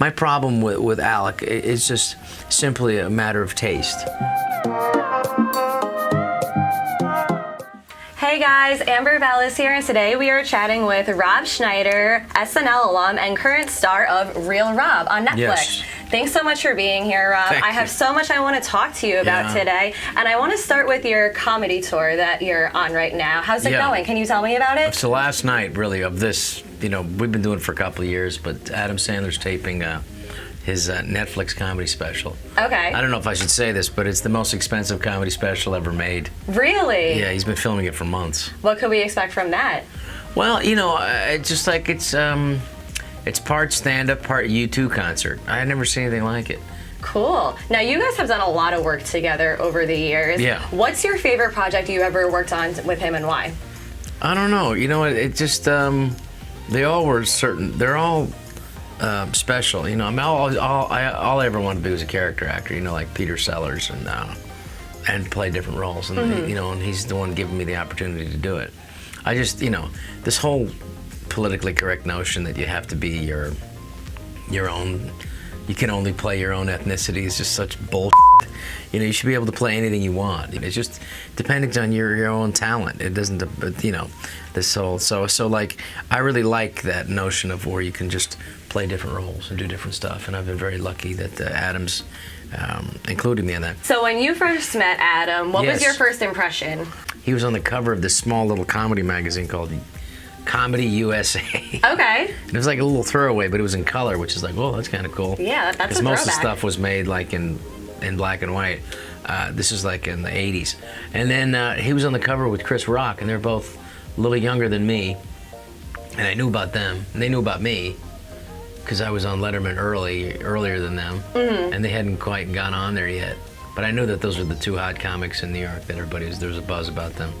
My problem with Alec is just simply a matter of taste. Hey guys, Amber Belus here, and today we are chatting with Rob Schneider, SNL alum and current star of Real Rob on Netflix. Yes. Thanks so much for being here, Rob. Thank I have you. so much I want to talk to you about today, and I want to start with your comedy tour that you're on right now. How's it going? Can you tell me about it? So last night, really, of this, we've been doing it for a couple of years, but Adam Sandler's taping his Netflix comedy special. Okay. I don't know if I should say this, but it's the most expensive comedy special ever made. Really? Yeah, he's been filming it for months. What could we expect from that? Well, it's just like it's part stand-up, part U2 concert. I had never seen anything like it. Cool. Now, you guys have done a lot of work together over the years. Yeah. What's your favorite project you ever worked on with him, and why? I don't know. It just they all were certain. They're all special. All I ever wanted to be was a character actor. Like Peter Sellers and play different roles. And and he's the one giving me the opportunity to do it. I just this whole politically correct notion that you have to be your own. You can only play your own ethnicity is just such bullshit. You should be able to play anything you want. It's just depending on your own talent. It doesn't, this whole, so like, I really like that notion of where you can just play different roles and do different stuff. And I've been very lucky that Adam's included me in that. So when you first met Adam, what was Yes. your first impression? He was on the cover of this small little comedy magazine called Comedy USA. Okay. It was like a little throwaway, but it was in color, which is like, whoa, that's kind of cool. Yeah, that's a Because most of the throwback. stuff was made like in black and white. This is like in the 80s. And then he was on the cover with Chris Rock, and they're both a little younger than me. And I knew about them, and they knew about me, because I was on Letterman earlier than them, and they hadn't quite gone on there yet. But I knew that those were the two hot comics in New York that there was a buzz about them.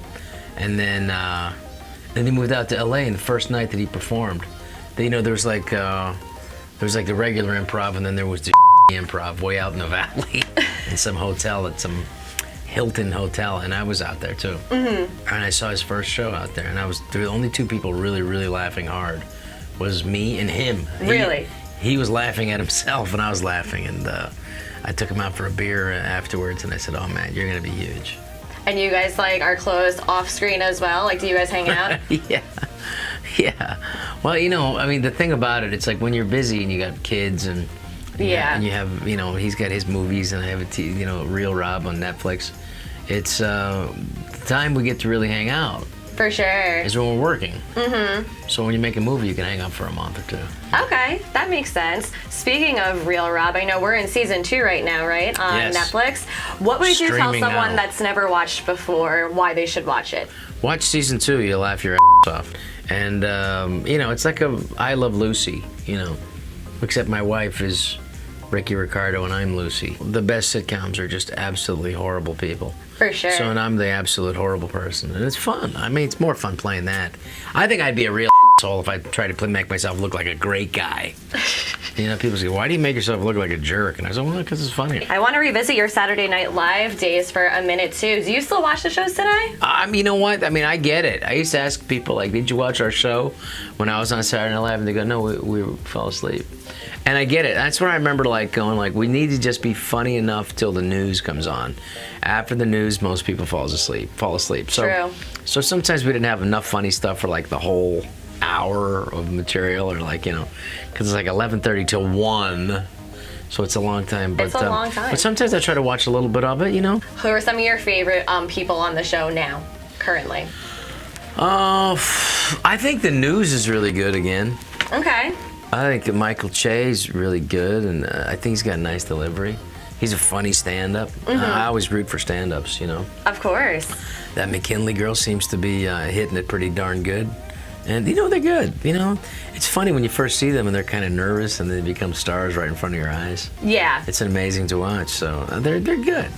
And then he moved out to LA, and the first night that he performed, there was like the regular improv, and then there was the improv way out in the valley in some hotel at some Hilton hotel, and I was out there too. And I saw his first show out there, and the only two people really, really laughing hard was me and him. Really? He was laughing at himself, and I was laughing, and I took him out for a beer afterwards, and I said, "Oh man, you're gonna be huge." And you guys are close off screen as well? Do you guys hang out? Yeah. Well, the thing about it, it's like when you're busy and you got kids and and you have, he's got his movies and I have Real Rob on Netflix. It's the time we get to really hang out. For sure. Is when we're working. So when you make a movie, you can hang out for a month or two. Okay, that makes sense. Speaking of Real Rob, I know we're in season 2 right now, right? On Yes. Netflix. What would you tell Streaming someone now. that's never watched before why they should watch it? Watch season 2, you'll laugh your ass off. And, it's like I Love Lucy, except my wife is Ricky Ricardo and I'm Lucy. The best sitcoms are just absolutely horrible people. For sure. So, and I'm the absolute horrible person. And it's fun. It's more fun playing that. I think I'd be a real asshole if I tried to make myself look like a great guy. People say, why do you make yourself look like a jerk? And I said, well, because it's funny. I want to revisit your Saturday Night Live days for a minute, too. Do you still watch the shows today? You know what? I get it. I used to ask people, did you watch our show when I was on Saturday Night Live? And they go, no, we fell asleep. And I get it. That's where I remember going, we need to just be funny enough till the news comes on. After the news, most people fall asleep. True. So sometimes we didn't have enough funny stuff for the whole hour of material, or because it's 11:30 till 1. So it's a long time. But, It's a long time. But sometimes I try to watch a little bit of it, Who are some of your favorite people on the show now, currently? I think the news is really good again. Okay. I think that Michael Che is really good, and I think he's got a nice delivery. He's a funny stand-up. I always root for stand-ups, Of course. That McKinley girl seems to be hitting it pretty darn good. And, they're good, It's funny when you first see them and they're kind of nervous and they become stars right in front of your eyes. Yeah. It's amazing to watch, so they're good,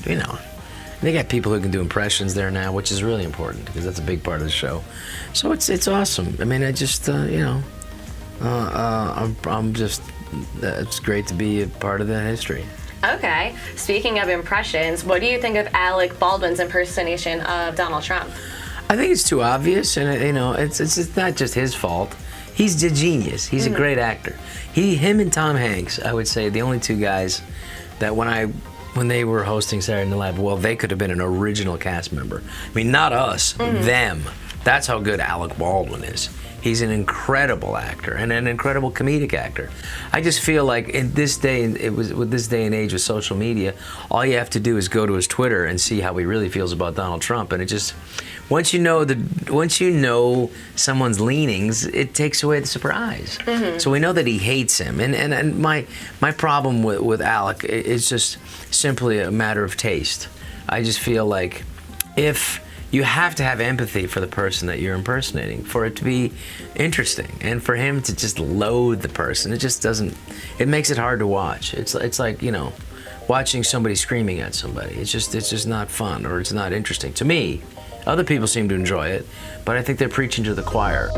They got people who can do impressions there now, which is really important because that's a big part of the show. So it's awesome. I just, I'm just, it's great to be a part of that history. Okay. Speaking of impressions, what do you think of Alec Baldwin's impersonation of Donald Trump? I think it's too obvious, and it's not just his fault. He's a genius. He's a great actor. Him and Tom Hanks, I would say, the only two guys that when they were hosting Saturday Night Live, well, they could have been an original cast member. I mean, not us, them. That's how good Alec Baldwin is. He's an incredible actor and an incredible comedic actor. I just feel like in this day, with this day and age with social media, all you have to do is go to his Twitter and see how he really feels about Donald Trump, and it just once you know someone's leanings, it takes away the surprise. So we know that he hates him, and my problem with Alec is just simply a matter of taste. I just feel like if you have to have empathy for the person that you're impersonating for it to be interesting, and for him to just loathe the person, it just doesn't. It makes it hard to watch. It's like, you know, watching somebody screaming at somebody. It's just not fun, or it's not interesting to me. Other people seem to enjoy it, but I think they're preaching to the choir.